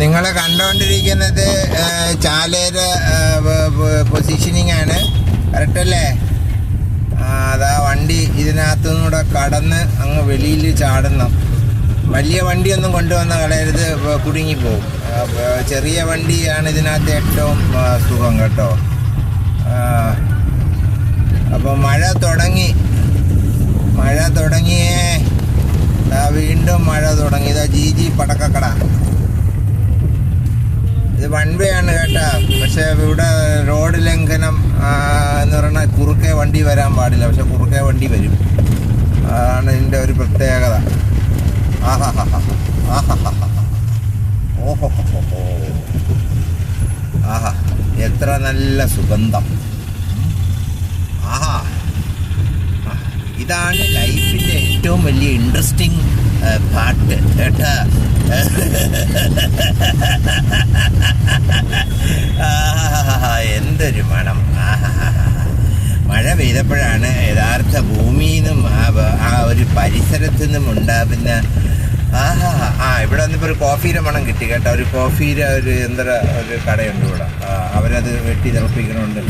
നിങ്ങൾ കണ്ടുകൊണ്ടിരിക്കുന്നത് ചാലേര പൊസിഷനിങ് ആണ്, കറക്റ്റല്ലേ? അതാ വണ്ടി ഇതിനകത്തുനിന്നൂടെ കടന്ന് അങ്ങ് വെളിയിൽ ചാടണം. വലിയ വണ്ടിയൊന്നും കൊണ്ടുവന്ന് കളയരുത്, കുടുങ്ങിപ്പോവും. ചെറിയ വണ്ടിയാണ് ഇതിനകത്ത് ഏറ്റവും സുഖം കേട്ടോ. അപ്പോൾ മഴ തുടങ്ങിയേ, വീണ്ടും മഴ തുടങ്ങി. ഇതാ ജി പടക്കക്കട. ഇത് വൺ വേ ആണ് കേട്ടാ, പക്ഷെ ഇവിടെ റോഡ് ലംഘനം എന്ന് പറഞ്ഞാൽ കുറുക്കെ വണ്ടി വരാൻ പാടില്ല, പക്ഷെ കുറുക്കെ വണ്ടി വരും. അതാണ് ഇതിൻ്റെ ഒരു പ്രത്യേകത. ഓഹോ, ആഹാ, എത്ര നല്ല സുഗന്ധം. ആഹാ, ഇതാണ് ലൈഫിൻ്റെ ഏറ്റവും വലിയ ഇൻട്രസ്റ്റിംഗ് പാട്ട് കേട്ടാ. എന്തൊരു മണം. മഴ പെയ്തപ്പോഴാണ് യഥാർത്ഥ ഭൂമിയിൽ നിന്നും ആ ഒരു പരിസരത്തു നിന്നും ഉണ്ടാകുന്ന ഇവിടെ വന്നിപ്പോൾ ഒരു കോഫിയുടെ മണം കിട്ടി കേട്ടോ. ഒരു കോഫിയുടെ ഒരു ഒരു കടയുണ്ട് ഇവിടെ, അവരത് വെട്ടി തിളപ്പിക്കണുണ്ട്.